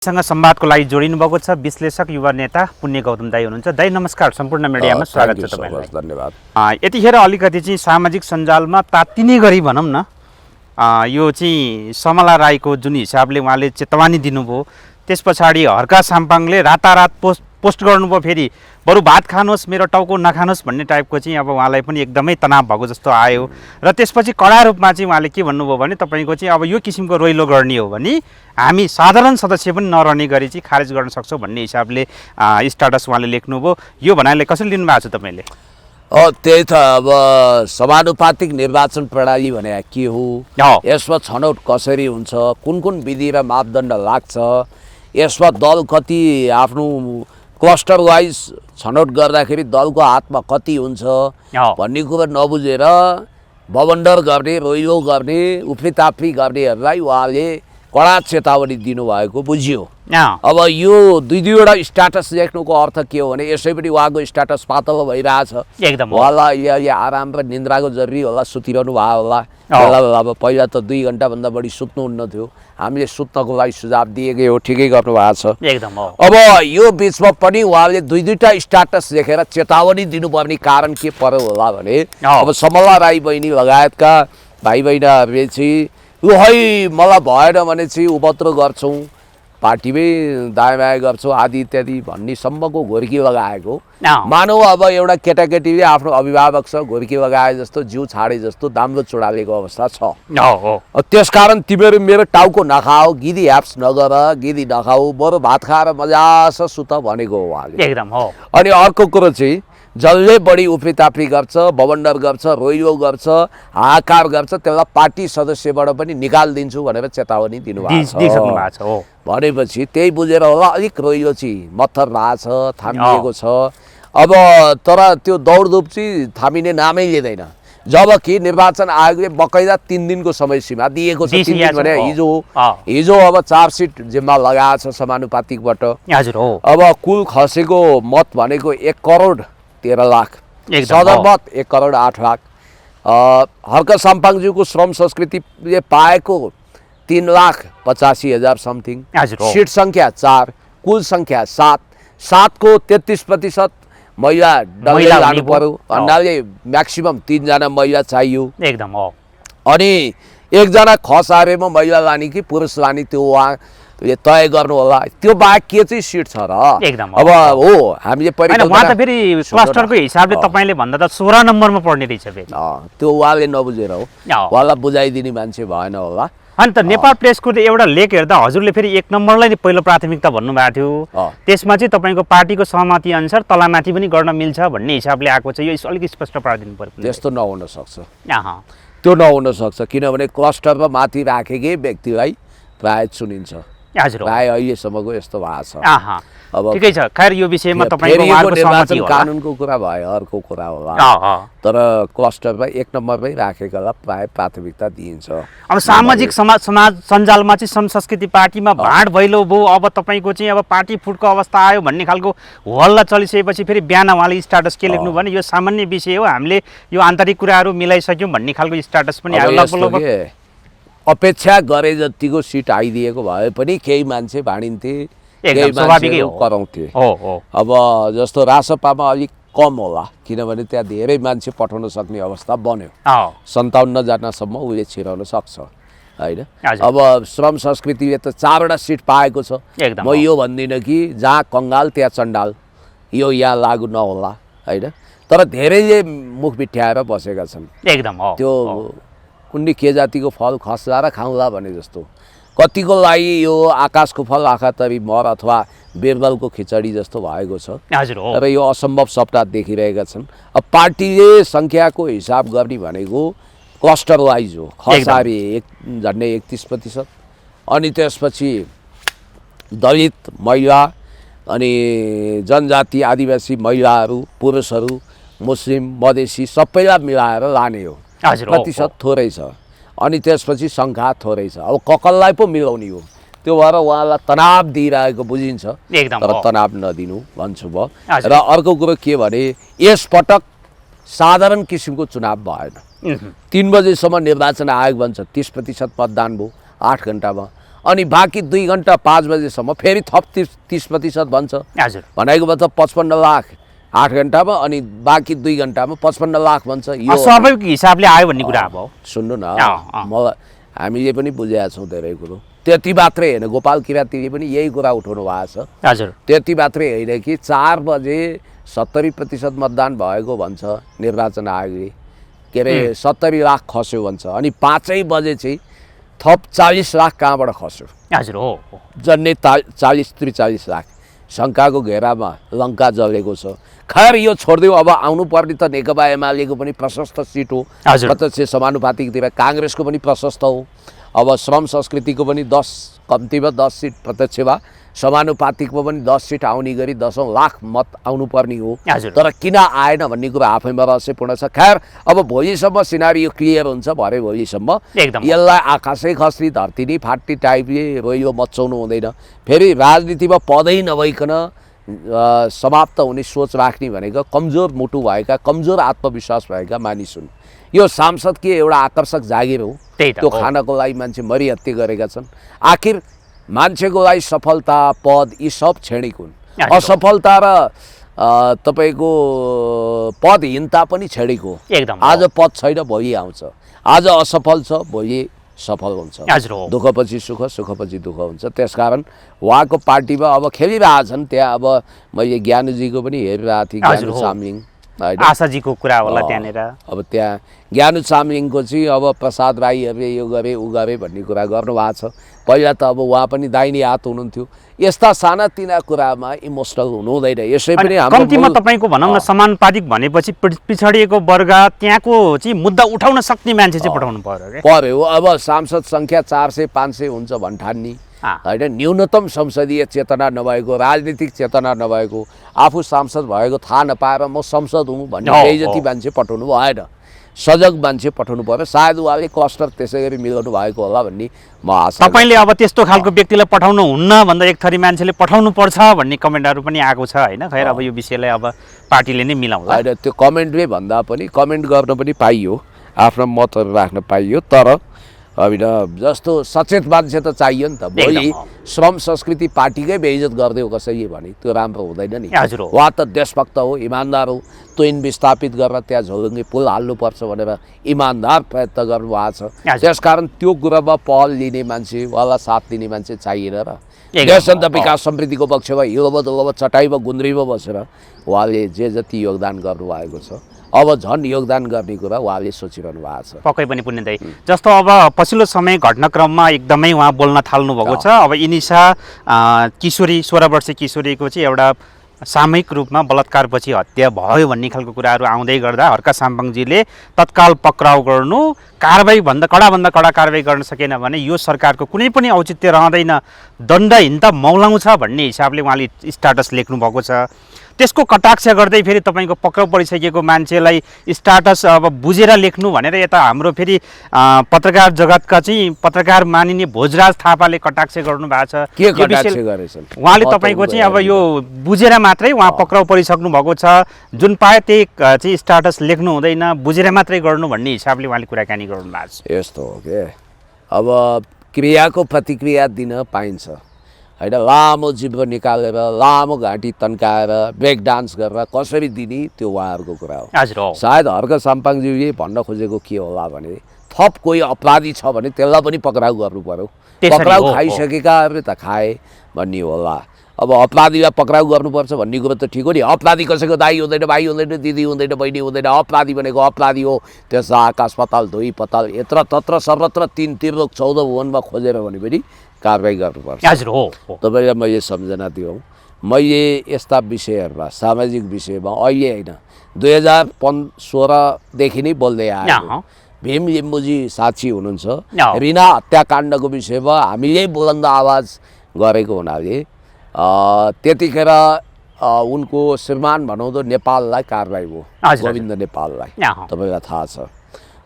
सँग संवादको लागि जोडिनु भएको छ विश्लेषक युवा नेता पुण्य गौतम दाई हुनुहुन्छ। दाई नमस्कार, सम्पूर्ण मिडियामा स्वागत छ तपाईलाई। धन्यवाद। यतिखेर अलिकति चाहिँ सामाजिक सञ्जालमा तात्तिने गरी भनौँ न, यो चाहिँ समला राईको जुन हिसाबले उहाँले चेतवानी दिनुभयो, त्यस पछाडि हर्का साम्पाङले रातारात पोस्ट गर्नुभयो, फेरि बरु भात खानुहोस् मेरो टाउको नखानुहोस् भन्ने टाइपको चाहिँ अब उहाँलाई पनि एकदमै तनाव भएको जस्तो आयो। र त्यसपछि कडा रूपमा चाहिँ उहाँले के भन्नुभयो भने तपाईँको चाहिँ अब यो किसिमको रोइलो गर्ने हो भने हामी साधारण सदस्य पनि नरहने गरी चाहिँ खारेज गर्न सक्छौँ भन्ने हिसाबले स्ट्याटस उहाँले लेख्नुभयो। यो भनाइले कसरी लिनुभएको छ तपाईँले? त्यही त, अब समानुपातिक निर्वाचन प्रणाली भने के हो, यसमा छनौट कसरी हुन्छ, कुन कुन विधि र मापदण्ड लाग्छ, यसमा दल कति आफ्नो क्लस्टर वाइज छनौट गर्दाखेरि दलको हातमा कति हुन्छ भन्ने कुरा नबुझेर बवन्डर गर्ने, रोइलो गर्ने, उफ्रीताफ्री गर्नेहरूलाई उहाँले कडा चेतावनी दिनुभएको बुझियो। अब यो दुईवटा स्ट्याटस लेख्नुको अर्थ के हो भने यसै पनि उहाँको स्ट्याटस पातलो भइरहेछ, एकदम उहाँलाई अहिले आराम र निन्द्राको जरुरी होला, सुतिरहनु भयो होला। अब पहिला त 2 घन्टाभन्दा बढी सुत्नुहुन्न थियो, हामीले सुत्नको लागि सुझाव दिएकै हो, ठिकै गर्नु भएको छ एकदम। अब यो बिचमा पनि उहाँले दुईटा स्ट्याटस लेखेर चेतावनी दिनुपर्ने कारण के पर्यो होला भने अब समला राई बहिनी लगायतका भाइ बहिनीहरूले चाहिँ यो है मलाई भएन भने चाहिँ उपद्रो गर्छौँ, पार्टीमै दायाँ गर्छौँ आदि इत्यादि भन्ने सम्मको घोर्की लगाएको। मानौ अब एउटा केटाकेटीले आफ्नो अभिभावक छ घोर्की लगाए जस्तो, जिउ छाडे जस्तो दाम्रो चुडालेको अवस्था छ। त्यसकारण तिमीहरू मेरो टाउको नखाऊ, गिदी ह्याप्स नगर, गिदी नखाऊ, बरु भात खाएर मजास सुत भनेको हो उहाँले एकदम। अनि अर्को कुरो चाहिँ जसले बढी उफ्रीताफ्री गर्छ, बवन्डर गर्छ, रोइलो गर्छ, हाहाकार गर्छ, त्यसलाई पार्टी सदस्यबाट पनि निकालिदिन्छु भनेर चेतावनी दिनुभएको छ। भनेपछि त्यही बुझेर होला अलिक रोइलो चाहिँ मत्थर रहेछ, थामिएको छ। अब तर त्यो दौडधुप चाहिँ थामिने नामै लिँदैन, जबकि निर्वाचन आयोगले बकैदा 3 दिनको समय सीमा दिएको छ। 3 दिन भने हिजो अब चार्जसिट जिम्मा लगाएको छ समानुपातिकबाट। अब कुल खसेको मत भनेको 1 करोड 13 लाख, सदरमत 1 करोड 8 लाख। हर्क साम्पाङज्यूको श्रम संस्कृतिले पाएको 3,85,000 समथिङ, सिट सङ्ख्या 4, कुल सङ्ख्या 7 को 33% महिला डल्लै लानु पर्यो भन्नाले म्याक्सिमम 3 जना महिला चाहियो एकदम। अनि 1 जना खस आरेमा महिला लाने कि पुरुष लाने त्यो उहाँले तय गर्नु होला। त्यो बाहेक के चाहिँ सिट छ र एकदम। अब हो हामीले उहाँ त फेरि क्लस्टरको हिसाबले तपाईँले भन्दा त 16 नम्बरमा पर्ने रहेछ फेरि, त्यो उहाँले नबुझेर हो, उहाँलाई बुझाइदिने मान्छे भएन होला। अनि त नेपाल प्रेसको एउटा लेख हेर्दा हजुरले फेरि 1 नम्बरलाई नै पहिलो प्राथमिकता भन्नुभएको थियो, त्यसमा चाहिँ तपाईँको पार्टीको सहमति अनुसार तलामाथि पनि गर्न मिल्छ भन्ने हिसाबले आएको छ। यो अलिक स्पष्ट पारिदिनु पर्यो। त्यस्तो नहुन सक्छ, त्यो नहुन सक्छ, किनभने क्लस्टरमा माथि राखेकै व्यक्तिलाई प्राय चुनिन्छ। प्राय अहिलेसम्मको यस्तो भएको छ। अब ठिकै छ, खैर यो विषयमा तपाईँको निर्वाचन कानुनको कुरा भयो, अर्को कुरा होला, तर क्लस्टरमा 1 नम्बरमै राखेकालाई प्राय प्राथमिकता दिइन्छ। अब सामाजिक समाज सञ्जालमा चाहिँ संस्कृति पार्टीमा भाँड भैलो भयो, अब तपाईँको चाहिँ अब पार्टी फुटको अवस्था आयो भन्ने खालको हल्ला चलिसकेपछि फेरि बिहान उहाँले स्ट्याटस के लेख्नु भने यो सामान्य विषय हो, हामीले यो आन्तरिक कुराहरू मिलाइसक्यौँ भन्ने खालको स्ट्याटस पनि आयो। अपेक्षा गरे जतिको सिट आइदिएको भए पनि केही मान्छे भाँडिन्थे, केही मान्छे कराउँथे। अब जस्तो रासपामा अलिक कम होला, किनभने त्यहाँ धेरै मान्छे पठाउन सक्ने अवस्था बन्यो, 57 जनासम्म उसले छिराउन सक्छ होइन। अब श्रम संस्कृतिले त 4वटा सिट पाएको छ। म यो भन्दिनँ कि जहाँ कङ्गाल त्यहाँ चण्डाल, यो यहाँ लागु नहोला होइन, तर धेरैले मुख बिठ्याएर बसेका छन्। त्यो कुन्नी के जातिको फल खस्ला र खाउँला भने जस्तो, कतिको लागि यो आकाशको फल आँखा तरी मर अथवा बिरबलको खिचडी जस्तो भएको छ र यो असम्भव सपना देखिरहेका छन्। अब पार्टीले सङ्ख्याको हिसाब गर्ने भनेको क्लस्टर वाइज हो, खसारी झन्डै 31%, अनि त्यसपछि दलित महिला अनि जनजाति आदिवासी महिलाहरू, पुरुषहरू, मुस्लिम, मधेसी सबैलाई मिलाएर लाने हो। प्रतिशत थोरै छ, अनि त्यसपछि सङ्ख्या थोरै छ। अब ककललाई पो मिलाउने हो, त्यो भएर उहाँलाई तनाव दिइरहेको बुझिन्छ, तर तनाव नदिनु भन्छु म। र अर्को कुरो के भने यसपटक साधारण किसिमको चुनाव भएन। 3 बजेसम्म निर्वाचन आयोग भन्छ 30% मतदान भयो 8 घण्टामा। अनि बाँकी 2 घन्टा 5 बजेसम्म फेरि थप 30% भन्छ। हजुर भनेको मतलब 55 लाख 8 घन्टामा अनि बाँकी 2 घन्टामा 55 लाख भन्छ। यो स्वाभाविक हिसाबले आयो भन्ने कुरा अब सुन्नु न, मलाई हामीले पनि बुझेका छौँ धेरै कुरो। त्यति मात्रै होइन, गोपाल किरातीले पनि यही कुरा उठाउनु भएको छ। हजुर त्यति मात्रै होइन कि 4 बजे 70% मतदान भएको भन्छ निर्वाचन आयोगले, के अरे 70 लाख खस्यो भन्छ। अनि 5 बजे चाहिँ थप 40 लाख कहाँबाट खस्यो? हजुर हो जन्ने 40-43 लाख शङ्काको घेरामा लङ्का जलेको छ। खैर यो छोडिदिउँ, अब आउनुपर्ने त नेकपा एमालेको पनि प्रशस्त सिट हो, प्रत्यक्ष समानुपातिकतिर काङ्ग्रेसको पनि प्रशस्त हो। अब श्रम संस्कृतिको पनि 10 कम्तीमा 10 सिट प्रत्यक्षमा, समानुपातिकमा पनि 10 सिट आउने गरी 10 लाख मत आउनुपर्ने हो। तर किन आएन भन्ने कुरा आफैमा रहस्यपूर्ण छ। खैर अब भोलिसम्म सिनारियो क्लियर हुन्छ, भरे भोलिसम्म यसलाई आकाशै खस्ने धरती नै फाट्ने टाइपले रोइलो मचाउनु हुँदैन। फेरि राजनीतिमा पदै नभइकन समाप्त हुने सोच राख्ने भनेको कमजोर मुटु भएका, कमजोर आत्मविश्वास भएका मानिस हुन्। यो सांसद के एउटा आकर्षक जागिर हो, त्यो खानको लागि मान्छे मरिहत्ते गरेका छन्। आखिर मान्छेको लागि सफलता, पद यी सब क्षणिक हुन्। असफलता र तपाईँको पदहीनता पनि क्षणिक हो। आज पद छैन, भोलि आउँछ। आज असफल छ, भोलि सफल हुन्छ। दुःखपछि सुख, सुखपछि दुःख हुन्छ। त्यसकारण उहाँको पार्टीमा अब खेलिरहेछन्। त्यहाँ अब मैले ज्ञानुजीको पनि हेरिरहेको थिएँ, ज्ञानु चामलिङ, आशाजीको कुरा होला त्यहाँनिर। अब त्यहाँ ज्ञानु चामलिङको चाहिँ अब प्रसाद राईहरूले यो गरे उ गरे भन्ने कुरा गर्नुभएको छ। पहिला त अब उहाँ पनि दाहिने हात हुनुहुन्थ्यो। यस्ता सानातिना कुरामा इमोसनल हुनु हुँदैन। यसै पनि कम्तीमा तपाईँको भनौँ न समानुपातिक भनेपछि पिछडिएको वर्ग त्यहाँको चाहिँ मुद्दा उठाउन सक्ने मान्छे चाहिँ पठाउनु पर्यो। अब सांसद सङ्ख्या 400-500 हुन्छ भन्ठान्नी होइन, न्यूनतम संसदीय चेतना नभएको, राजनीतिक चेतना नभएको, आफू सांसद भएको थाहा नपाएर म संसद हुँ भन्ने बेइज्जती मान्छे पठाउनु भएन। सजग मान्छे पठाउनु पर्यो। सायद उहाँले क्लस्टर त्यसै गरी मिलाउनु भएको होला भन्ने म आशा। तपाईँले अब त्यस्तो खालको व्यक्तिलाई पठाउनु हुन्न भन्दा एक थरी मान्छेले पठाउनु पर्छ भन्ने कमेन्टहरू पनि आएको छ होइन। खैर अब यो विषयलाई अब पार्टीले नै मिलाउँला। होइन, त्यो कमेन्टले भन्दा पनि कमेन्ट गर्न पनि पाइयो, आफ्नो मतहरू राख्न पाइयो। तर होइन जस्तो सचेत मान्छे त चाहियो नि त। भोलि श्रम संस्कृति पार्टीकै बेइज्जत गरिदियो कसैले भने त्यो राम्रो हुँदैन नि। उहाँ त देशभक्त हो, इमान्दार हो। तुइन विस्थापित गरेर त्यहाँ झोलुङ्गे पुल हाल्नुपर्छ भनेर इमान्दार प्रयत्न गर्नुभएको छ। त्यसकारण त्यो कुरामा पहल लिने मान्छे, उहाँलाई साथ दिने मान्छे चाहिएन र देश अन्त विकास समृद्धिको पक्षमा हिलोबा चटाइमा गुन्द्रीमा बसेर उहाँले जे जति योगदान गर्नुभएको छ, अब झन् योगदान गर्ने कुरा उहाँले सोचिरहनु भएको छ। पक्कै पनि पुण्य दाइ, जस्तो अब पछिल्लो समय घटनाक्रममा एकदमै उहाँ बोल्न थाल्नु भएको छ। अब इनिसा किशोरी 16 वर्षीय किशोरीको चाहिँ एउटा सामूहिक रूपमा बलात्कारपछि हत्या भयो भन्ने खालको कुराहरू आउँदै गर्दा हर्का साम्पाङजीले तत्काल पक्राउ गर्नु, कारबाहीभन्दा कडा कारबाही गर्न सकेन भने यो सरकारको कुनै पनि औचित्य रहँदैन, दण्डहीनता मौलाउँछ भन्ने हिसाबले उहाँले स्ट्याटस लेख्नु भएको छ। त्यसको कटाक्ष गर्दै फेरि तपाईँको पक्राउ परिसकेको मान्छेलाई स्ट्याटस अब बुझेर लेख्नु भनेर यता हाम्रो फेरि पत्रकार जगतका चाहिँ पत्रकार मानिने भोजराज थापाले कटाक्ष गर्नु भएको छ। के कटाक्ष गरेछन् उहाँले तपाईँको चाहिँ अब यो बुझेर मात्रै उहाँ पक्राउ परिसक्नु भएको छ, जुन पाए त्यही चाहिँ स्ट्याटस लेख्नु हुँदैन, बुझेर मात्रै गर्नु भन्ने हिसाबले उहाँले कुराकानी गर्नु भएको छ। यस्तो हो के अब क्रियाको प्रतिक्रिया दिन पाइन्छ होइन। लामो जिब्रो निकालेर, लामो घाँटी तन्काएर, ब्रेक डान्स गरेर कसरी दिने त्यो उहाँहरूको कुरा हो। सायद हर्क साम्पाङज्यूले भन्न खोजेको के होला भने थप कोही अपराधी छ भने त्यसलाई पनि पक्राउ गर्नु पर्यो। पक्राउ खाइसकेकाहरूले त खाए भन्ने होला। अब अपराधीलाई पक्राउ गर्नुपर्छ भन्ने कुरो त ठिक हो नि। अपराधी कसैको दाइ हुँदैन, भाइ हुँदैन, दिदी हुँदैन, बहिनी हुँदैन। अपराधी भनेको अपराधी हो। त्यसलाई आकाश पाताल, धोई पाताल, यत्र तत्र सर्वत्र 3 त्रिलोक 14 भुवनमा खोजेर भने पनि कारबाही गर्नुपर्छ। तपाईँलाई मैले सम्झना दिउँ, मैले यस्ता विषयहरूमा, सामाजिक विषयमा अहिले होइन 2016देखि नै बोल्दै आएको। भीम लिम्बुजी साक्षी हुनुहुन्छ। रिना हत्याकाण्डको विषयमा हामीले बुलन्द आवाज गरेको हुनाले त्यतिखेर उनको श्रीमान भनौँ नेपाललाई कारबाही भयो, गोविन्द नेपाललाई, तपाईँलाई थाहा छ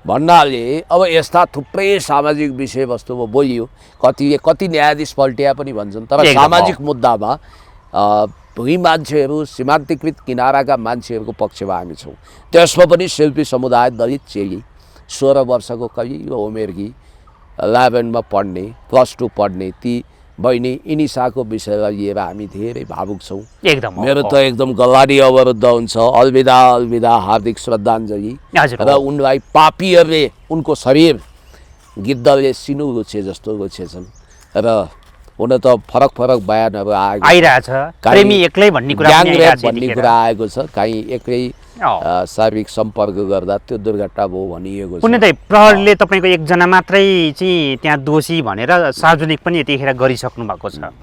भन्नाले। अब यस्ता थुप्रै सामाजिक विषयवस्तुमा बोलियो। कति न्यायाधीश पल्टिया पनि भन्छन्, तर सामाजिक मुद्दामा भूमि मान्छेहरू, सीमान्तकृत किनाराका मान्छेहरूको पक्षमा हामी छौँ। त्यसमा पनि शिल्पी समुदाय, दलित चेली, 16 वर्षको कलिलो उमेरकी 11मा पढ्ने +2 पढ्ने ती बहिनी इनिसाको विषयलाई लिएर हामी धेरै भावुक छौँ। एकदम मेरो त एकदम गल्लाडी अवरुद्ध हुन्छ। अलविदा अलविदा, हार्दिक श्रद्धाञ्जली। र उनलाई पापीहरूले उनको शरीर गिद्धले सिनु रुचे जस्तो रुचेछन् र हुन त फरक फरक बयानहरू आइरहेछ। प्रेमी एक्लै भन्ने कुरा आएको छ। कहीँ एक्लै शारीरिक सम्पर्क गर्दा त्यो दुर्घटना भयो भनिएको छ। कुनै त प्रहरीले तपाईँको एकजना मात्रै चाहिँ त्यहाँ दोषी भनेर सार्वजनिक पनि यतिखेर गरिसक्नु भएको छ।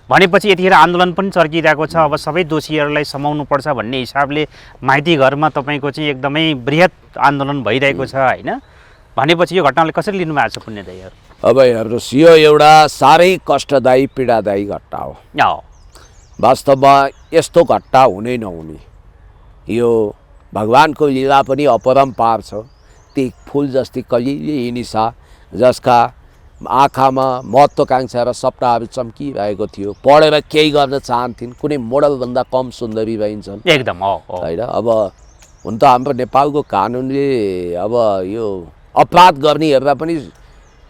भनेपछि यतिखेर आन्दोलन पनि चर्किरहेको छ। अब सबै दोषीहरूलाई समाउनुपर्छ भन्ने हिसाबले माइती घरमा तपाईँको चाहिँ एकदमै बृहत आन्दोलन भइरहेको छ होइन। भनेपछि यो घटनाले कसरी लिनुभएको छ पुण्यदायीहरू? अब हेर्नुहोस्, यो एउटा साह्रै कष्टदायी पीडादायी घटना हो। वास्तवमा यस्तो घटना हुनै नहुने, यो भगवानको लीला पनि अपरम्पार छ। ती फुल जस्ती कलिले इनिसा जसका आँखामा महत्त्वाकांक्षा र सपनाहरू चम्किरहेको थियो, पढेर केही गर्न चाहन्थिन्, कुनै मोडलभन्दा कम सुन्दरी भइन्छन् एकदम होइन। अब हुन त हाम्रो नेपालको कानुनले अब यो अपराध गर्नेहरूलाई पनि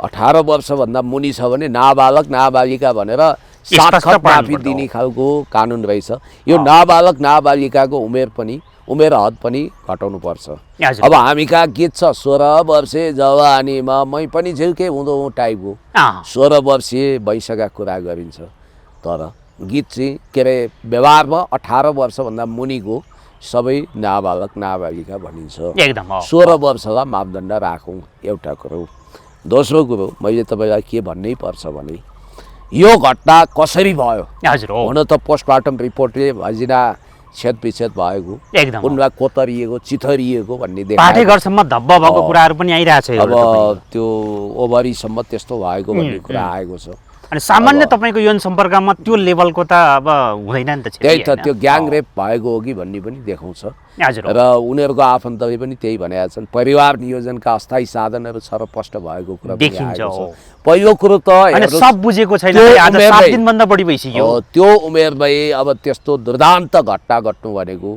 18 वर्षभन्दा मुनि छ भने नाबालक नाबालिका भनेर साक्षात् माफी दिने खालको कानुन रहेछ। यो नाबालक नाबालिकाको उमेर हद पनि घटाउनु पर्छ। अब हामी कहाँ गीत छ 16 वर्षे जवानीमा मै पनि झिल्के हुँदो टाइपको 16 वर्षीय वैंशका कुरा गरिन्छ। तर गीत चाहिँ के अरे व्यवहारमा 18 वर्षभन्दा मुनिको सबै नाबालक नाबालिका भनिन्छ। 16 वर्षलाई मापदण्ड राखौँ, एउटा कुरो। दोस्रो कुरो मैले तपाईँलाई के भन्नै पर्छ भने यो घटना कसरी भयो? हुन त पोस्टमार्टम रिपोर्टले भजिना छेदविच्छेद भएको, उनलाई कोतरिएको चिथरिएको भन्ने पाठेघरसम्म धब्ब भएको कुराहरू पनि आइरहेछ। अब त्यो ओभरीसम्म त्यस्तो भएको भन्ने कुरा आएको छ। अनि सामान्य तपाईँको यौन सम्पर्कमा त्यो लेभलको त अब हुँदैन नि त। त्यही त, त्यो ग्याङ रेप भएको हो कि भन्ने पनि देखाउँछ। र उनीहरूको आफन्तले पनि त्यही भनेका छन्। परिवार नियोजनका अस्थायी साधनहरू छरपष्ट भएको कुरा देखिन्छ। पहिलो कुरो त सब बुझेको छैन, आज 7 दिनभन्दा बढी भइसक्यो। त्यो उमेरमै अब त्यस्तो दुर्दान्त घटना घट्नु भनेको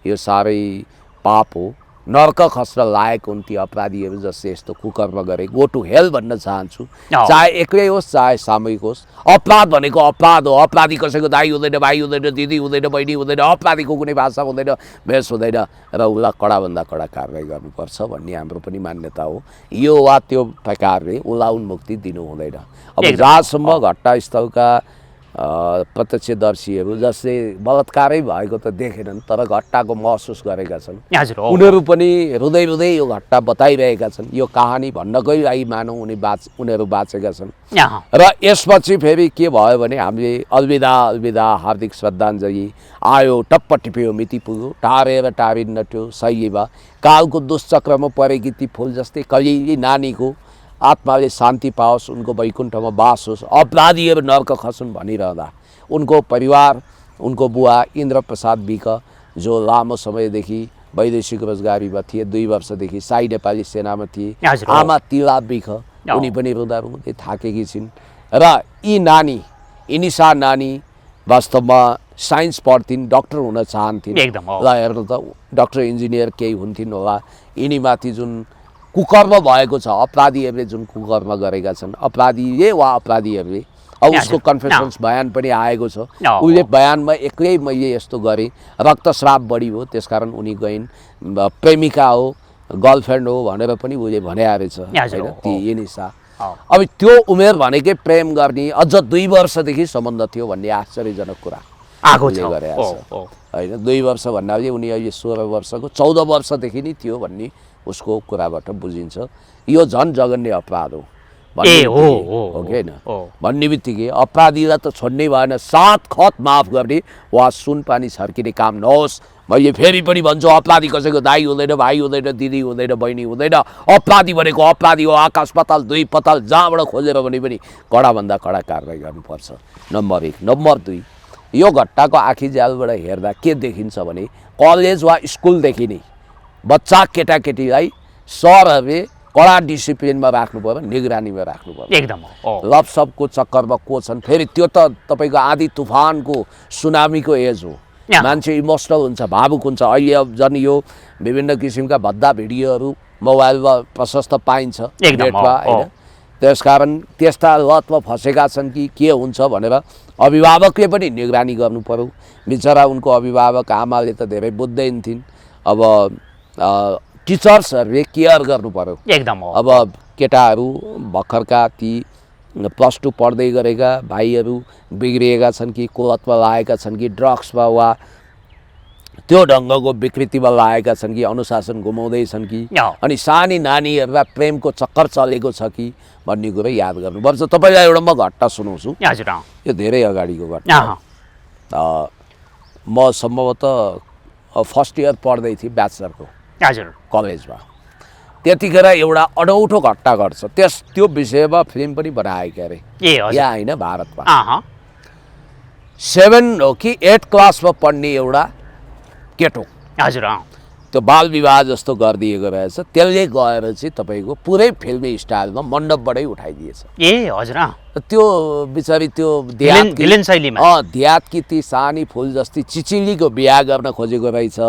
यो साह्रै पाप हो। नर्क खस्न लायक हुन् ती अपराधीहरू जसले यस्तो कुकर्म गरे। गो टु हेल भन्न चाहन्छु, चाहे एक्लै होस् चाहे सामूहिक होस्। अपराध भनेको अपराध हो। अपराधी कसैको दाइ हुँदैन, भाइ हुँदैन, दिदी हुँदैन, बहिनी हुँदैन, अपराधीको कुनै भाषा हुँदैन, भेष हुँदैन र उसलाई कडाभन्दा कडा कारवाही गर्नुपर्छ भन्ने हाम्रो पनि मान्यता हो। यो वा त्यो प्रकारले उसलाई उन्मुक्ति दिनु हुँदैन। अब जहाँसम्म घटनास्थलका प्रत्यक्षदर्शीहरू जसले बलात्कारै भएको त देखेनन् तर घटनाको महसुस गरेका छन्, उनीहरू पनि रुँदै रुँदै यो घटना बताइरहेका छन्। यो कहानी भन्नकै लागि मानौँ उनीहरू बाँचेका छन्। र यसपछि फेरि के भयो भने हामीले अलविदा अलविदा हार्दिक श्रद्धाञ्जली आयो, टप्प टिप्यो, मिति पुग्यो, टारेर टारिन्न त्यो शैलीमा कालको दुष्चक्रमा परेकी ती फुल जस्तै कलिली नानीको आत्माले शान्ति पाओस्, उनको वैकुण्ठमा बास होस्, अपराधीहरू नर्क खसुन् भनिरहँदा उनको परिवार, उनको बुवा इन्द्र प्रसाद विक जो लामो समयदेखि वैदेशिक रोजगारीमा थिए, 2 वर्षदेखि साई नेपाली सेनामा थिए, आमा तिला विक उनी पनि रुँदा रुँदै थाकेकी छिन्। र यी नानी इनिसा नानी वास्तवमा साइन्स पढ्थिन्, डक्टर हुन चाहन्थिन्। ल हेर्नु त, डक्टर इन्जिनियर केही हुन्थिन् होला। यिनीमाथि जुन कुकर्म भएको छ, अपराधीहरूले जुन कुकर्म गरेका छन्, अपराधीले वा अपराधीहरूले, अब उसको कन्फेसन्स बयान पनि आएको छ। उसले बयानमा एक्लै मैले यस्तो गरेँ, रक्तस्राव बढी हो त्यसकारण उनी गइन्, प्रेमिका हो, गर्लफ्रेन्ड हो भनेर पनि उसले भने रहेछ होइन ती इनिसा। अब त्यो उमेर भनेकै प्रेम गर्ने, अझ 2 वर्षदेखि सम्बन्ध थियो भन्ने आश्चर्यजनक कुरा आएको छ होइन। 2 वर्ष भन्नाले उनी अहिले 16 वर्षको, 14 वर्षदेखि नै थियो भन्ने उसको कुराबाट बुझिन्छ। यो झन् जघन्य अपराध हो कि होइन भन्ने बित्तिकै अपराधीलाई त छोड्नै भएन, 7 खत माफ गर्ने वा सुनपानी छर्किने काम नहोस्। मैले फेरि पनि भन्छु, अपराधी कसैको दाइ हुँदैन, भाइ हुँदैन, दिदी हुँदैन, बहिनी हुँदैन। अपराधी भनेको अपराधी हो, आकाश पाताल 2 पाताल जहाँबाट खोजेर भने पनि कडाभन्दा कडा कारवाही गर्नुपर्छ। नम्बर 1। नम्बर 2, यो घटनाको आखिजालबाट हेर्दा के देखिन्छ भने कलेज वा स्कुलदेखि नै बच्चा केटाकेटीलाई सरहरूले कडा डिसिप्लिनमा राख्नु पर्यो, निगरानीमा राख्नु पर्यो। एकदम लपसपको चक्करमा को छन्, फेरि त्यो त तपाईँको आधी तुफानको सुनामीको एज हो। मान्छे इमोसनल हुन्छ, भावुक हुन्छ। अहिले अब झन् यो विभिन्न किसिमका भद्दा भिडियोहरू मोबाइलमा प्रशस्त पाइन्छ, नेटमा होइन। त्यसकारण त्यस्ता लतमा फँसेका छन् कि के हुन्छ भनेर अभिभावकले पनि निगरानी गर्नु पर्यो। बिचरा उनको अभिभावक आमाले त धेरै बुझ्दैन थिइन्। अब टिचर्सहरूले केयर गर्नु पर्यो एकदम हो। अब केटाहरू भर्खरका ती +2 पढ्दै गरेका भाइहरू बिग्रिएका छन् कि कुलतमा लागेका छन् कि ड्रग्समा वा त्यो ढङ्गको विकृतिमा लागेका छन् कि अनुशासन गुमाउँदैछन् कि अनि सानी नानीहरूलाई प्रेमको चक्कर चलेको छ कि भन्ने कुरो याद गर्नुपर्छ। तपाईँलाई एउटा म घटना सुनाउँछु। यो धेरै अगाडिको घटना। म सम्भवतः फर्स्ट इयर पढ्दै थिएँ ब्याचलरको कलेजमा। त्यतिखेर एउटा अनौठो घटना घट्छ। त्यो विषयमा फिल्म पनि बनाएका अरे यहाँ होइन भारतमा। 7 हो कि 8 क्लासमा पढ्ने एउटा केटो त्यो बाल विवाह जस्तो गरिदिएको रहेछ। त्यसले गएर चाहिँ तपाईँको पुरै फिल्मी स्टाइलमा मण्डपबाटै उठाइदिएछ। त्यो बिचारी त्यो देहातकी ती सानी फुल जस्ती चिचिलीको बिहा गर्न खोजेको रहेछ।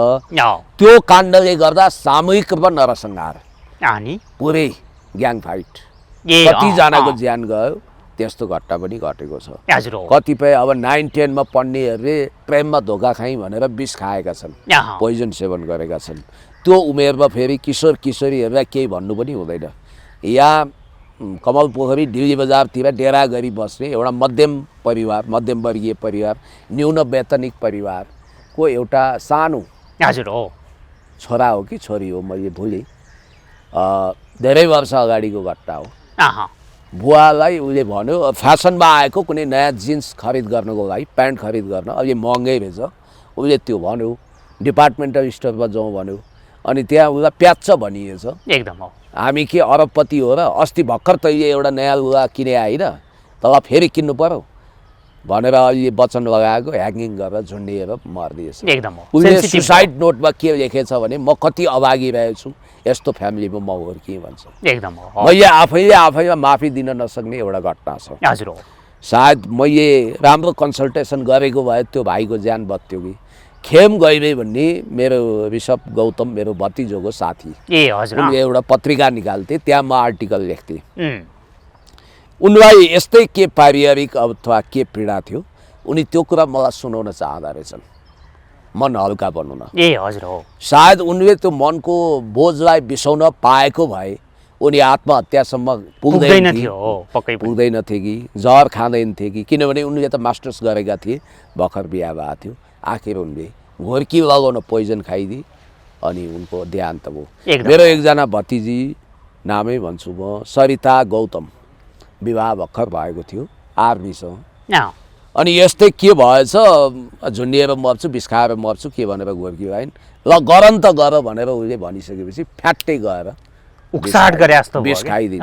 त्यो काण्डले गर्दा सामूहिक रूपमा नरसंहार पुरै ग्याङ फाइट कतिजनाको ज्यान गयो। त्यस्तो घटना पनि घटेको छ। कतिपय अब 9-10 मा पढ्नेहरूले प्रेममा धोका खाई भनेर विष खाएका छन्, पोइजन सेवन गरेका छन्। त्यो उमेरमा फेरि किशोर किशोरीहरूलाई केही भन्नु पनि हुँदैन। यहाँ कमल पोखरी दिल्ली बजारतिर डेरा गरी बस्ने एउटा मध्यम परिवार, मध्यमवर्गीय परिवार, न्यून वेतनिक परिवारको एउटा सानो छोरा हो कि छोरी हो मैले भुलेँ। धेरै वर्ष अगाडिको घटना हो। बुवालाई उसले भन्यो फ्यासनमा आएको कुनै नयाँ जिन्स खरिद गर्नको लागि, प्यान्ट खरिद गर्न, अलि महँगै रहेछ। उसले त्यो भन्यो डिपार्टमेन्टल स्टोरमा जाउँ भन्यो। अनि त्यहाँ उसलाई प्याच्च भनिएछ। एकदम हो। हामी के अरबपति हो र? अस्ति भर्खर तैँले एउटा नयाँ लुगा किने आइन, तँलाई फेरि किन्नु पर्यो भनेर अहिले वचन लगाएको ह्याङ्गिङ गरेर झुन्डिएर मरिदिएछ। एकदम हो। उसले सुसाइड नोटमा के लेखेछ भने म कति अभागी रहेछु, यस्तो फ्यामिलीमा म हुर्किएँ भन्छ। एकदम हो। मैले आफैमा माफी दिन नसक्ने एउटा घटना छ। हजुर हो। सायद मैले राम्रो कन्सल्टेसन गरेको भए त्यो भाइको ज्यान बच्थ्यो कि। खेम गैरे भन्ने मेरो ऋषभ गौतम मेरो भतिजोको साथी, उनले एउटा पत्रिका निकाल्थे, त्यहाँ म आर्टिकल लेख्थेँ। उनलाई यस्तै के पारिवारिक अथवा के पीडा थियो, उनी त्यो कुरा मलाई सुनाउन चाहँदा रहेछन् मन हल्का बन्नु न। हजुर हो। सायद उनले त्यो मनको बोझलाई बिसाउन पाएको भए उनी आत्महत्यासम्म पुग्दैन थिए कि जहर खाँदैन थिए कि, किनभने उनले त मास्टर्स गरेका थिए, भर्खर बिहा भएको थियो। आखिर उनले घोर्की लगाउन पोइजन खाइदिए अनि उनको देहान्त भयो। मेरो एकजना भतिजी, नामै भन्छु म, सरिता गौतम, विवाह भर्खर भएको थियो आर्मीसँग। अनि यस्तै के भएछ, झुन्डिएर मर्छु, बिस खाएर मर्छु के भनेर घोर्की लगाइन्। ल गरन त गर भनेर उसले भनिसकेपछि फ्याट्टै गएर बिस खाइदिन्।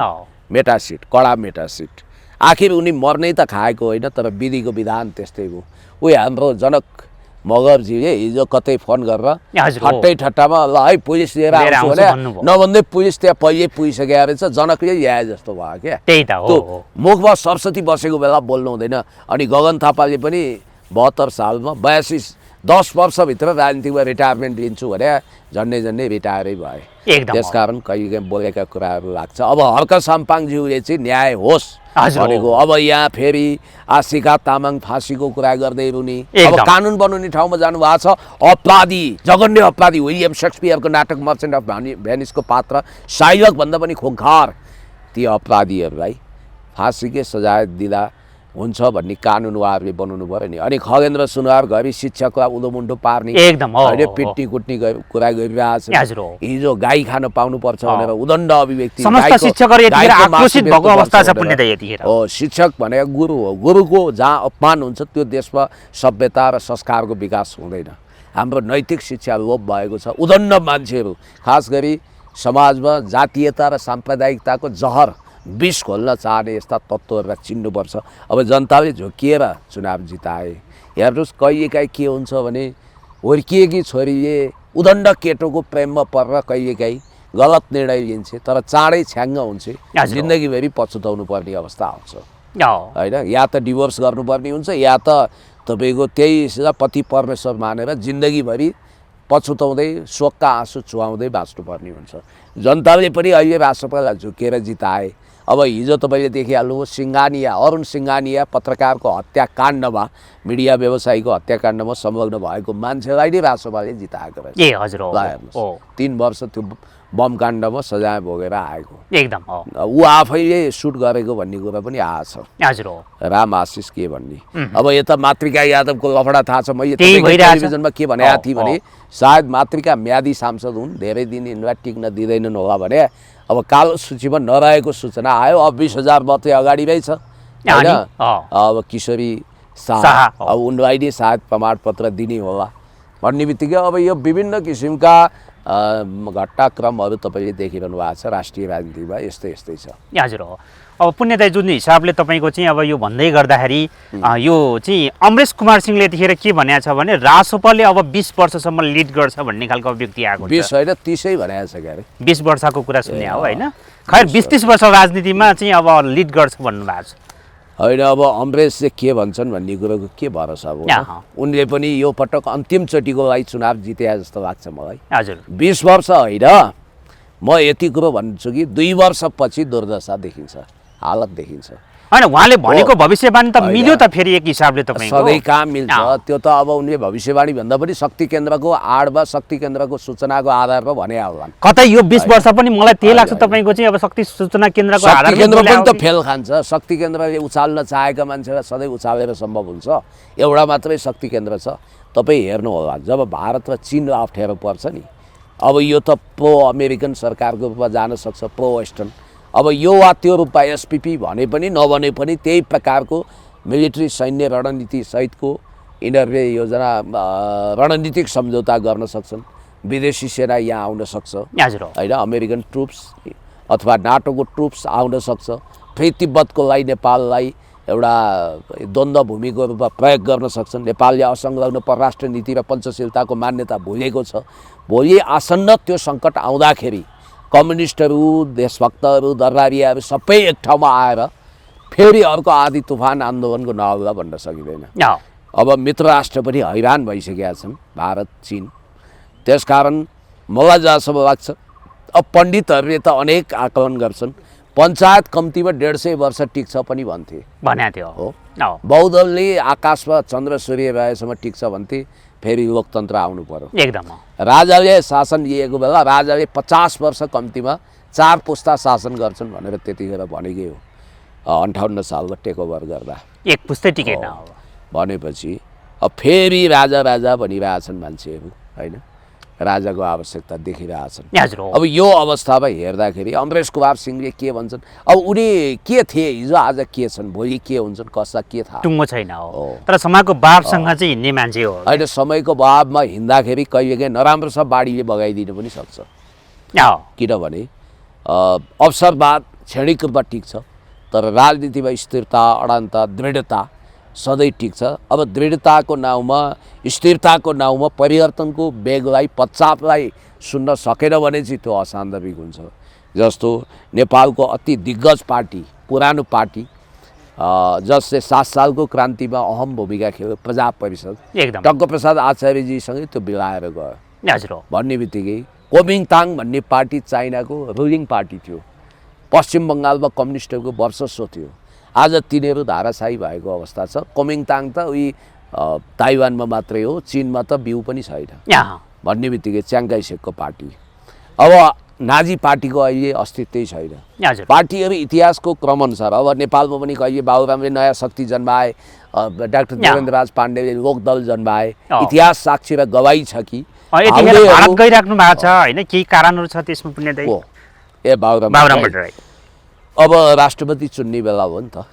मेटासिट, कडा मेटासिट। आखिर उनी मर्नै त खाएको होइन, तर विधिको विधान त्यस्तै भयो। उही हाम्रो जनक मगरजीले हिजो कतै फोन गरेर ठट्टै ठट्टामा ल है पुलिस लिएर आउँछु भने नभन्दै पुलिस त्यहाँ पहिले पुगिसकेको रहेछ, जनकले ल्याए जस्तो भयो क्या। त्यही त हो। मुखमा सरस्वती बसेको बेला बोल्नु हुँदैन। अनि गगन थापाले पनि 72 सालमा 10 वर्षभित्र राजनीतिमा रिटायरमेन्ट लिन्छु भने झन्डै रिटायरै भए। त्यसकारण कहिले बोलेका कुराहरू लाग्छ। अब हर्क साम्पाङज्यूले चाहिँ न्याय होस् भनेको। अब यहाँ फेरि आशिका तामाङ फाँसीको कुरा गर्दै रुनी। अब कानुन बनाउने ठाउँमा जानुभएको छ। अपराधी, जघन्य अपराधी, विलियम शेक्सपियरको नाटक मर्चेन्ट अफ भेनिसको पात्र साइलक भन्दा पनि खुङ्खार ती अपराधीहरूलाई फाँसीकै सजाय दिँदा हुन्छ भन्ने कानुन उहाँहरूले बनाउनु पर्यो नि। अनि खगेन्द्र सुनवार घरि शिक्षकलाई उदोमुन्टो पार्ने, अहिले पिट्टी कुट्ने कुरा गरिरहेछ। हिजो गाई खान पाउनुपर्छ भनेर उदण्ड अभिव्यक्ति। शिक्षक भनेको गुरु हो। गुरुको जहाँ अपमान हुन्छ त्यो देशमा सभ्यता र संस्कारको विकास हुँदैन। हाम्रो नैतिक शिक्षा लोप भएको छ। उदण्ड मान्छेहरू, खास गरी समाजमा जातीयता र साम्प्रदायिकताको जहर विष खोल्न चाहने यस्ता तत्त्वहरूलाई चिन्नुपर्छ। अब जनताले झोकिएर चुनाव जिताए। हेर्नुहोस् कहिलेकाहीँ के हुन्छ भने हुर्किएकी छोरीले उदण्ड केटोको प्रेममा परेर कहिलेकाहीँ गलत निर्णय लिन्छ, तर चाँडै छ्याङ्ग हुन्छ, जिन्दगीभरि पछुताउनु पर्ने अवस्था आउँछ होइन। या त डिभोर्स गर्नुपर्ने हुन्छ, या त तपाईँको त्यही पति परमेश्वर मानेर जिन्दगीभरि पछुताउँदै शोकका आँसु चुहाउँदै बाँच्नुपर्ने हुन्छ। जनताले पनि अहिले राष्ट्रपतिलाई झुकेर जिताए। अब हिजो तपाईँले देखिहाल्नु सिङ्घानिया अरुण सिङ्घानिया पत्रकारको हत्याकाण्डमा मिडिया व्यवसायीको हत्याकाण्डमा संलग्न भएको मान्छेलाई नै रासोपाले जिताएको रहेछ। ए हजुर हो। 3 वर्ष त्यो बम काण्डमा सजाय भोगेर आएको एकदम हो। ऊ आफैले सुट गरेको भन्ने कुरा पनि आएछ। हजुर हो। राम आशिष के भन्ने। अब यता मातृका यादवको लफडा थाहा छ। मैले टेलिभिजनमा के भनेको थिएँ भने सायद मातृका म्यादी सांसद हुन्, धेरै दिन यिनलाई टिक्न दिँदैनन् होला भने अब कालो सूचीमा नरहेको सूचना आयो। अब 20,000 मत अगाडिमै छ होइन। अब किशोरी शाह अब उनलाई नै सायद प्रमाणपत्र दिने होला भन्ने बित्तिकै अब यो विभिन्न किसिमका घटनाक्रमहरू तपाईँले देखिरहनु भएको छ राष्ट्रिय राजनीतिमा। यस्तै यस्तै छ। हजुर हो। अब पुण्यदायी जुन हिसाबले तपाईँको चाहिँ अब यो भन्दै गर्दाखेरि यो चाहिँ अमरेश कुमार सिंहले यतिखेर के भनेको छ भने रासोपाले अब 20 वर्षसम्म लिड गर्छ भन्ने खालको अभिव्यक्ति आएको छ। 20 होइन 30 भनेको छ क्यारे। 20 वर्षको कुरा सुने हो होइन। खैर 20-30 वर्ष राजनीतिमा चाहिँ अब लिड गर्छ भन्नुभएको छ होइन। अब अमरेश चाहिँ के भन्छन् भन्ने कुरोको के भरोसा हो। उनले पनि यो पटक अन्तिमचोटिको लागि चुनाव जिते जस्तो लाग्छ मलाई। हजुर 20 वर्ष होइन, म यति कुरो भन्छु कि 2 वर्षपछि दुर्दशा देखिन्छ, हालत देखिन्छ होइन। उहाँले भनेको भविष्यवाणी त मिल्यो त फेरि एक हिसाबले तपाईँको सधैँ काम मिल्छ। त्यो त अब उनले भविष्यवाणी भन्दा पनि शक्ति केन्द्रको आडमा शक्ति केन्द्रको सूचनाको आधारमा भने होला। कतै यो 20 वर्ष पनि मलाई त्यही लाग्छ तपाईँको चाहिँ अब शक्ति सूचना केन्द्रको आधारमा केन्द्र पनि त फेल खान्छ। शक्ति केन्द्रले उचाल्न चाहेका मान्छेलाई सधैँ उचालेर सम्भव हुन्छ। एउटा मात्रै शक्ति केन्द्र छ। तपाईँ हेर्नु होला जब भारत र चीन अप्ठ्यारो पर्छ नि, अब यो त प्रो अमेरिकन सरकारको रूपमा जान सक्छ, प्रो वेस्टर्न। अब यो वा त्यो रूपमा एसपिपी भने पनि नभने पनि त्यही प्रकारको मिलिट्री सैन्य रणनीति सहितको यिनीहरूले योजना रणनीतिक सम्झौता गर्न सक्छन्। विदेशी सेना यहाँ आउन सक्छ होइन, अमेरिकन ट्रुप्स अथवा नाटोको ट्रुप्स आउन सक्छ। फेरि तिब्बतको लागि नेपाललाई एउटा द्वन्द्व भूमिको रूपमा प्रयोग गर्न सक्छन्। नेपालले असंलग्न परराष्ट्र नीति र पञ्चशीलताको मान्यता भुलेको छ। भोलि आसन्न त्यो सङ्कट आउँदाखेरि कम्युनिस्टहरू, देशभक्तहरू, दरबारियाहरू सबै एक ठाउँमा आएर फेरि अर्को आदि तुफान आन्दोलनको नहुला भन्न सकिँदैन। अब मित्र राष्ट्र पनि हैरान भइसकेका छन्, भारत चीन। त्यसकारण मलाई जहाँसम्म लाग्छ अब पण्डितहरूले त अनेक आकलन गर्छन्। पञ्चायत कम्तीमा 150 वर्ष टिक्छ पनि भन्थे, हो। बौद्धले आकाशमा चन्द्र सूर्य रहेसम्म टिक्छ भन्थे। फेरि लोकतन्त्र आउनु पर्यो एकदम। राजाले शासन लिएको बेला राजाले 50 वर्ष कम्तीमा 4 पुस्ता शासन गर्छन् भनेर त्यतिखेर भनेकै हो। 58 सालमा टेक ओभर गर्दा एक पुस्तै टिकेन भनेपछि अब फेरि राजा राजा भनिरहेछन् मान्छेहरू होइन। राजाको आवश्यकता देखिरहेछन्। अब यो अवस्थामा हेर्दाखेरि अमरेश कुमार सिंहले के भन्छन्, अब उनी के थिए हिजो आज के छन्, भोलि के हुन्छन्, कसलाई के थाहा टुङ्गो छैन हो। तर समयको भावसँग चाहिँ हिँड्ने मान्छे हो होइन। समयको भावमा हिँड्दाखेरि कहिलेकाहीँ नराम्रो सब बाढीले बगाइदिनु पनि सक्छ। किनभने अवसरवाद क्षणिक रूपमा टिक्छ, तर राजनीतिमा स्थिरता, अडानता, दृढता सधैँ टिक्छ। अब दृढताको नाउँमा, स्थिरताको नाउँमा परिवर्तनको वेगलाई, पश्चातलाई सुन्न सकेन भने चाहिँ त्यो असान्दर्भिक हुन्छ। जस्तो नेपालको अति दिग्गज पार्टी, पुरानो पार्टी जसले 7 सालको क्रान्तिमा अहम भूमिका खेल्यो, प्रजा परिषद, टङ्कप्रसाद आचार्यजीसँगै त्यो बिलाएर गयो भन्ने बित्तिकै कोमिङताङ भन्ने पार्टी चाइनाको रुलिङ पार्टी थियो। पश्चिम बङ्गालमा कम्युनिस्टहरूको वर्चस्व थियो। आज तिनीहरू धाराशाही भएको अवस्था छ। कोमिङताङ त उही ताइवानमा मात्रै हो, चीनमा त बिउ पनि छैन भन्ने बित्तिकै च्याङ्गाइसेकको पार्टी। अब नाजी पार्टीको अहिले अस्तित्वै छैन। पार्टीहरू इतिहासको क्रमअनुसार अब नेपालमा पनि कहिले बाबुरामले नयाँ शक्ति जन्माए, डाक्टर देवेन्द्रराज पाण्डेले लोकदल जन्माए। इतिहास साक्षी र गवाही छ कि भारत गइराख्नु भएको छ होइन, केही कारणहरू छ त्यसमा पुण्यदायी। ए बाबुराम अब राष्ट्रपति चुन्ने बेला हो नि त,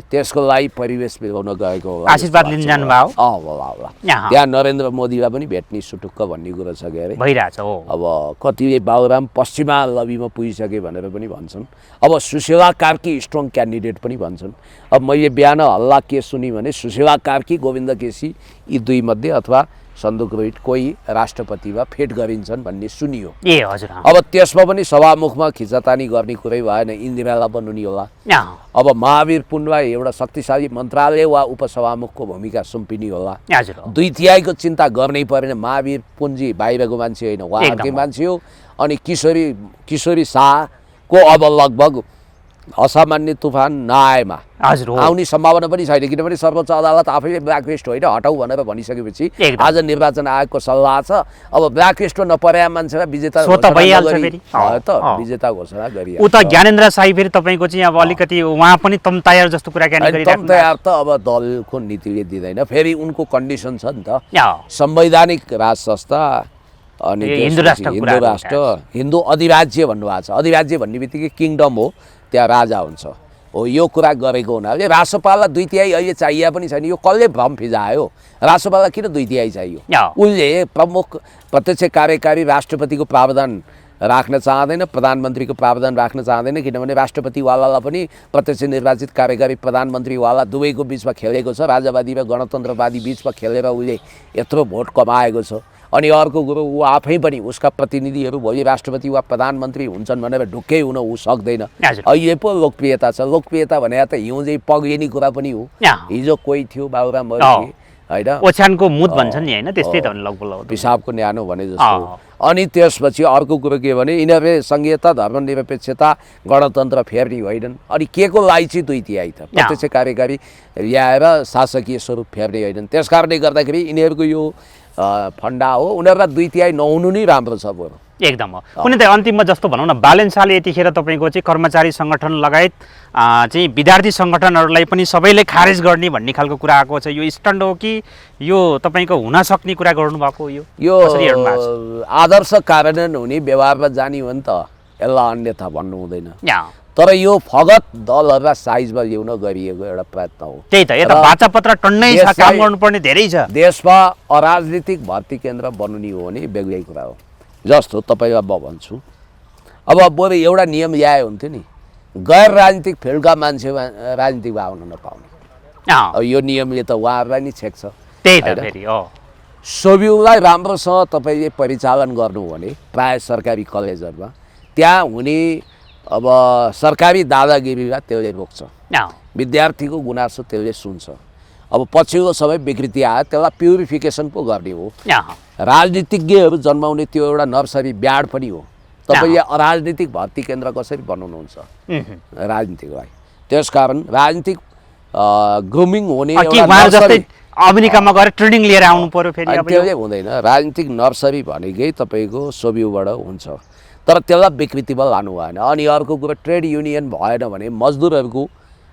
त्यसको लागि परिवेश मिलाउन गएको हो। आशीर्वाद लिन जानुभयो त्यहाँ नरेन्द्र मोदीलाई पनि भेट्ने सुटुक्क भन्ने कुरो छ के अरे भइरहेछ हो। अब कतिले बाबुराम पश्चिमा लबीमा पुगिसके भनेर पनि भन्छन्। अब सुशीला कार्की स्ट्रङ क्यान्डिडेट पनि भन्छन्। अब मैले बिहान हल्ला के सुने भने सुशीला कार्की, गोविन्द केसी यी दुई मध्ये अथवा सन्दुक रोहित कोही राष्ट्रपतिमा फेट गरिन्छन् भन्ने सुनियो। अब त्यसमा पनि सभामुखमा खिचातानी गर्ने कुरै भएन, इन्दिरालाई बनाउने होला। अब महावीर पुनलाई एउटा शक्तिशाली मन्त्रालय वा उपसभामुखको भूमिका सुम्पिने होला। 2/3 चिन्ता गर्नै परेन। महावीर पुनजी बाहिरको मान्छे होइन, उहाँ अर्कै मान्छे हो। अनि किशोरी शाहको अब लगभग असामान्य तुफान नआएमा हजुर हो। आउने सम्भावना पनि छैन, किनभने सर्वोच्च अदालत आफैले ब्ल्याकलिस्ट होइन हटाऊ भनेर भनिसकेपछि एकदम। आज निर्वाचन आयोगको सल्लाह छ। अब ब्ल्याकलिस्टमा नपरेका मान्छेलाई विजेता सो त भइहाल्छ फेरि। विजेता घोषणा गरिहाल्छ। उता ज्ञानेन्द्र साई फेरि तपाईँको चाहिँ अब अलिकति उहाँ पनि तम तयार जस्तो कुराकानी एकदम गरिराख्नु तयार त अब दलको नीतिले दिँदैन। फेरि उनको कन्डिसन छ नि त, भएको छ। संवैधानिक राज संस्था अनि ए, हिन्दू त्यसपछि राष्ट्रको हिन्दू कुरा राष्ट्र, हिन्दू अधिराज्य भन्नुभएको छ। अधिराज्य भन्ने बित्तिकै किङडम हो, त्यहाँ राजा हुन्छ हो। यो कुरा गरेको हुनाले राष्ट्रपाललाई 2/3 अहिले चाहिए पनि छैन। यो कसले भ्रम फिजायो? राष्ट्रपाललाई किन 2/3 चाहियो? उसले प्रमुख प्रत्यक्ष कार्यकारी राष्ट्रपतिको प्रावधान राख्न चाहँदैन, प्रधानमन्त्रीको प्रावधान राख्न चाहँदैन, किनभने राष्ट्रपतिवालालाई पनि प्रत्यक्ष निर्वाचित कार्यकारी प्रधानमन्त्रीवाला दुवैको बिचमा खेलेको छ। राजावादी र गणतन्त्रवादी बिचमा खेलेर उसले यत्रो भोट कमाएको छ। अनि अर्को कुरो, ऊ आफै पनि उसका प्रतिनिधिहरू भोलि राष्ट्रपति वा प्रधानमन्त्री हुन्छन् भनेर ढुक्कै हुन ऊ सक्दैन। अहिले पो लोकप्रियता छ। लोकप्रियता भने त हिउँझै पग्लिने कुरा पनि हो। हिजो कोही थियो बाबुराम होइन, ओछ्यानको मुद भन्छ नि होइन, त्यस्तै त लगभग पिसाबको न्यानो भने जस्तो। अनि त्यसपछि अर्को कुरो के भने यिनीहरूले संघीयता, धर्मनिरपेक्षता, गणतन्त्र फेर्ने होइनन्। अनि के को लागि चाहिँ 2/3 त प्रत्यक्ष कार्यकारी ल्याएर शासकीय स्वरूप फेर्ने होइनन्। त्यस कारणले गर्दाखेरि यिनीहरूको यो फन्डा हो। उनीहरूलाई 2/3 नहुनु नै राम्रो छ बरु। एकदम हो। कुनै त अन्तिममा जस्तो भनौँ न, बालेन शाहले यतिखेर तपाईँको चाहिँ कर्मचारी सङ्गठन लगायत चाहिँ विद्यार्थी सङ्गठनहरूलाई पनि सबैले खारेज गर्ने भन्ने खालको कुरा आएको छ। यो स्टन्ड हो कि यो तपाईँको हुन सक्ने कुरा गर्नुभएको? यो आदर्श कार्यान्वयन हुने, व्यवहारमा जाने हो नि त, यसलाई अन्यथा भन्नु हुँदैन। तर यो फगत दलहरूलाई साइजमा ल्याउन गरिएको एउटा प्रयत्न हो। त्यही त, यता बाचापत्र टन्नै छ, काम गर्नुपर्ने धेरै छ। देशमा अराजनीतिक भर्ती केन्द्र बन्ने हो भने बेग्लै कुरा हो। जस्तो तपाईँलाई म भन्छु, अब बरु एउटा नियम ल्याए हुन्थ्यो नि, गैर राजनीतिक फिल्डका मान्छे राजनीतिमा आउन नपाउने। अब यो नियमले त उहाँहरूलाई नि छेक्छ। त्यही त फेरि हो। सोब्युलाई राम्रोसँग तपाईँले परिचालन गर्नु भने प्राय सरकारी कलेजहरूमा त्यहाँ हुने अब सरकारी दादागिरीलाई त्यसले रोक्छ, विद्यार्थीको गुनासो त्यसले सुन्छ। अब पछिल्लो समय विकृति आयो, त्यसलाई प्युरिफिकेसन पो गर्ने हो। राजनीतिज्ञहरू जन्माउने त्यो एउटा नर्सरी ब्याड पनि हो। तपाईँले अराजनीतिक भर्ती केन्द्र कसरी बनाउनुहुन्छ राजनीतिकलाई? त्यसकारण राजनीतिक ग्रुमिङ हुने अमेरिकामा गएर ट्रेनिङ लिएर आउनु पर्यो फेरि, त्यसले हुँदैन। राजनीतिक नर्सरी भनेकै तपाईँको सोब्युबाट हुन्छ, तर त्यसलाई विकृतिमा लानु भएन। अनि अर्को कुरो, ट्रेड युनियन भएन भने मजदुरहरूको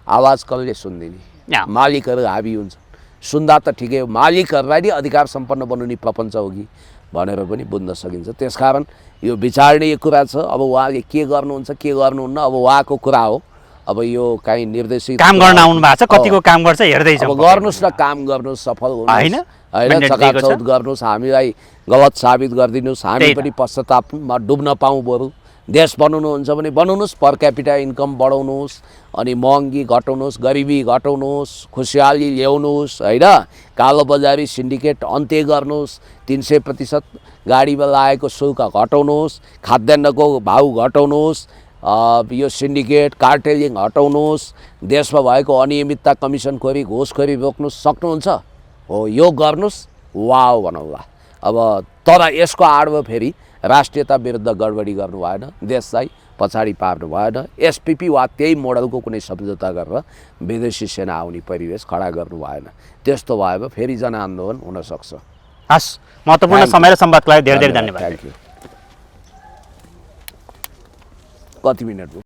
आवाज कसले सुन्दिने? मालिकहरू हाबी हुन्छ। सुन्दा त ठिकै हो, मालिकहरूलाई नै अधिकार सम्पन्न बनाउने प्रपञ्च हो कि भनेर पनि बुझ्न सकिन्छ। त्यसकारण यो विचारणीय कुरा छ। अब उहाँले के गर्नुहुन्छ के गर्नुहुन्न अब उहाँको कुरा हो। अब यो काहीँ निर्देशित काम गर्न आउनु भएको छ, कतिको काम गर्छ हेर्दैछ। अब गर्नुहोस् न, काम गर्नुहोस्, सफल हुनुहोस् होइन, चकाचौध गर्नुहोस्, हामीलाई गलत साबित गरिदिनुहोस्, हामी पनि पश्चातापमा डुब्न पाऊँ। बरु देश बनाउनुहुन्छ भने बनाउनुहोस्, पर क्यापिटा इन्कम बढाउनुहोस्, अनि महँगी घटाउनुहोस्, गरिबी घटाउनुहोस्, खुसियाली ल्याउनुहोस् होइन, कालो बजारी सिन्डिकेट अन्त्य गर्नुहोस्, 300% गाडीमा लागेको शुल्क घटाउनुहोस्, खाद्यान्नको भाउ घटाउनुहोस्, यो सिन्डिकेट कार्टेलिङ हटाउनुहोस्, देशमा भएको अनियमितता, कमिसनखोरी, घुसखोरी रोक्नु सक्नुहुन्छ हो। यो गर्नुहोस्, वाव भनौँला। अब तर यसको आडमा फेरि राष्ट्रियता विरुद्ध गडबडी गर्नु भएन, देशलाई पछाडि पार्नु भएन। एसपिपी वा त्यही मोडलको कुनै सम्झौता गरेर विदेशी सेना आउने परिवेश खडा गर्नु भएन। त्यस्तो भयो फेरि जनआन्दोलन हुनसक्छ। हस्, महत्त्वपूर्ण समय र संवादको लागि धेरै धेरै धन्यवाद। Thank you. कति मिनट